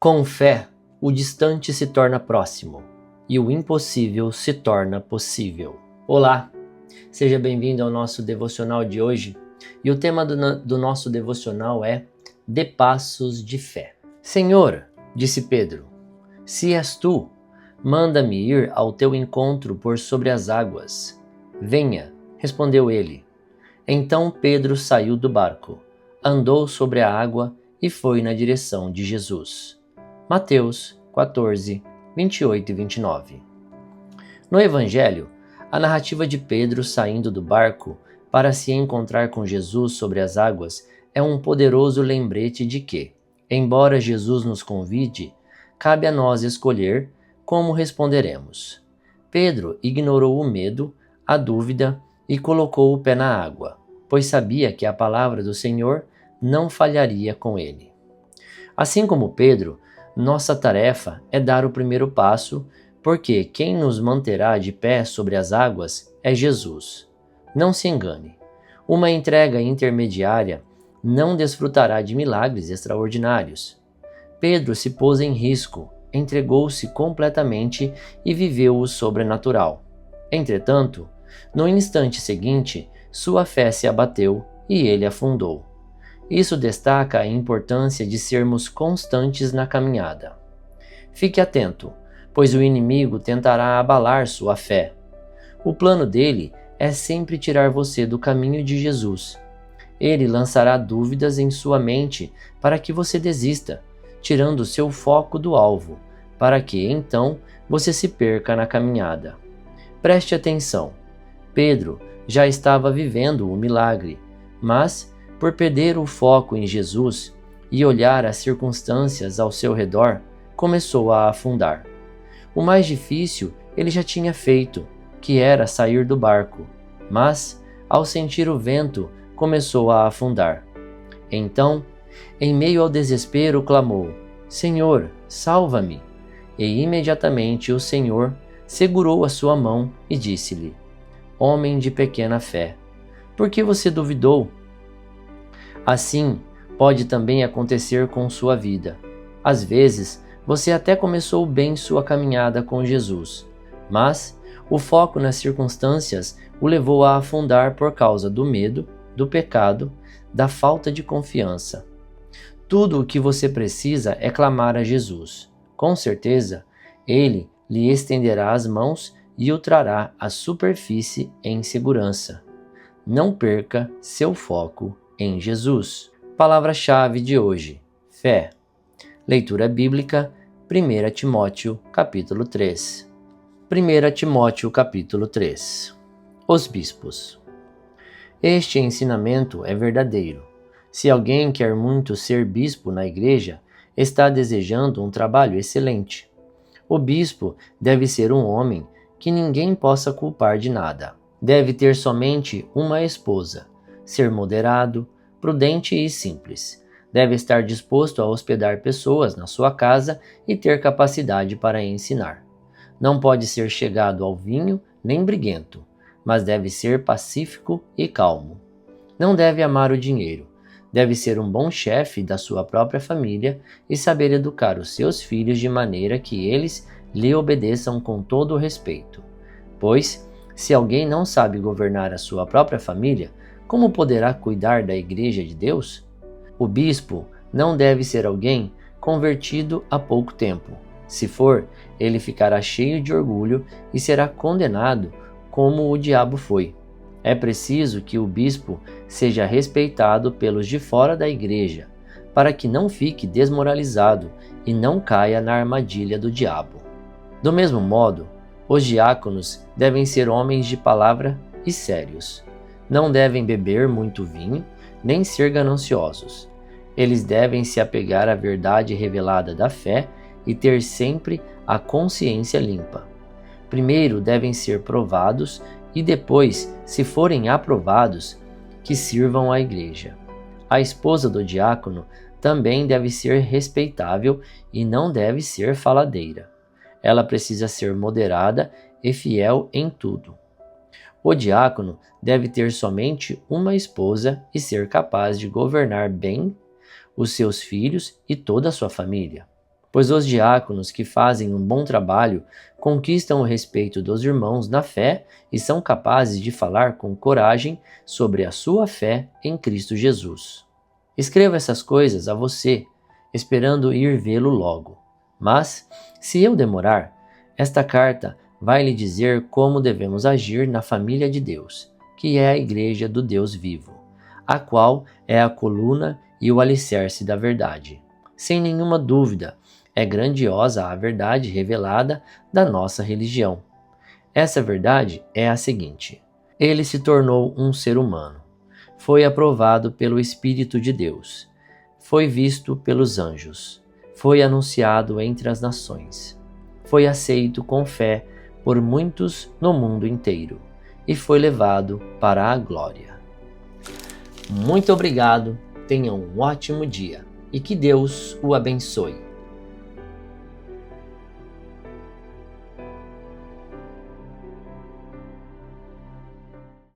Com fé, o distante se torna próximo e o impossível se torna possível. Olá, seja bem-vindo ao nosso devocional de hoje e o tema do nosso devocional é Dê passos de fé. Senhor, disse Pedro, se és tu, manda-me ir ao teu encontro por sobre as águas. Venha, respondeu ele. Então Pedro saiu do barco, andou sobre a água e foi na direção de Jesus. Mateus 14, 28 e 29. No Evangelho, a narrativa de Pedro saindo do barco para se encontrar com Jesus sobre as águas é um poderoso lembrete de que, embora Jesus nos convide, cabe a nós escolher como responderemos. Pedro ignorou o medo, a dúvida e colocou o pé na água, pois sabia que a palavra do Senhor não falharia com ele. Assim como Pedro, nossa tarefa é dar o primeiro passo, porque quem nos manterá de pé sobre as águas é Jesus. Não se engane, uma entrega intermediária não desfrutará de milagres extraordinários. Pedro se pôs em risco, entregou-se completamente e viveu o sobrenatural. Entretanto, no instante seguinte, sua fé se abateu e ele afundou. Isso destaca a importância de sermos constantes na caminhada. Fique atento, pois o inimigo tentará abalar sua fé. O plano dele é sempre tirar você do caminho de Jesus. Ele lançará dúvidas em sua mente para que você desista, tirando seu foco do alvo, para que, então, você se perca na caminhada. Preste atenção. Pedro já estava vivendo o milagre, mas, por perder o foco em Jesus e olhar as circunstâncias ao seu redor, começou a afundar. O mais difícil ele já tinha feito, que era sair do barco, mas, ao sentir o vento, começou a afundar. Então, em meio ao desespero, clamou: Senhor, salva-me! E imediatamente o Senhor segurou a sua mão e disse-lhe: Homem de pequena fé, por que você duvidou? Assim, pode também acontecer com sua vida. Às vezes, você até começou bem sua caminhada com Jesus, mas o foco nas circunstâncias o levou a afundar por causa do medo, do pecado, da falta de confiança. Tudo o que você precisa é clamar a Jesus. Com certeza, Ele lhe estenderá as mãos e o trará à superfície em segurança. Não perca seu foco em Jesus. Palavra-chave de hoje: fé. Leitura bíblica, 1 Timóteo, capítulo 3. 1 Timóteo, capítulo 3. Os bispos. Este ensinamento é verdadeiro. Se alguém quer muito ser bispo na igreja, está desejando um trabalho excelente. O bispo deve ser um homem que ninguém possa culpar de nada. Deve ter somente uma esposa, ser moderado, prudente e simples. Deve estar disposto a hospedar pessoas na sua casa e ter capacidade para ensinar. Não pode ser chegado ao vinho nem briguento, mas deve ser pacífico e calmo. Não deve amar o dinheiro. Deve ser um bom chefe da sua própria família e saber educar os seus filhos de maneira que eles lhe obedeçam com todo o respeito. Pois, se alguém não sabe governar a sua própria família, como poderá cuidar da Igreja de Deus? O bispo não deve ser alguém convertido há pouco tempo. Se for, ele ficará cheio de orgulho e será condenado como o diabo foi. É preciso que o bispo seja respeitado pelos de fora da igreja, para que não fique desmoralizado e não caia na armadilha do diabo. Do mesmo modo, os diáconos devem ser homens de palavra e sérios. Não devem beber muito vinho, nem ser gananciosos. Eles devem se apegar à verdade revelada da fé e ter sempre a consciência limpa. Primeiro devem ser provados e depois, se forem aprovados, que sirvam à igreja. A esposa do diácono também deve ser respeitável e não deve ser faladeira. Ela precisa ser moderada e fiel em tudo. O diácono deve ter somente uma esposa e ser capaz de governar bem os seus filhos e toda a sua família. pois os diáconos que fazem um bom trabalho conquistam o respeito dos irmãos na fé e são capazes de falar com coragem sobre a sua fé em Cristo Jesus. Escrevo essas coisas a você, esperando ir vê-lo logo. Mas, se eu demorar, esta carta vai lhe dizer como devemos agir na família de Deus, que é a Igreja do Deus vivo, a qual é a coluna e o alicerce da verdade. Sem nenhuma dúvida, é grandiosa a verdade revelada da nossa religião. Essa verdade é a seguinte: ele se tornou um ser humano, foi aprovado pelo Espírito de Deus, foi visto pelos anjos, foi anunciado entre as nações, foi aceito com fé por muitos no mundo inteiro e foi levado para a glória. Muito obrigado, tenha um ótimo dia e que Deus o abençoe.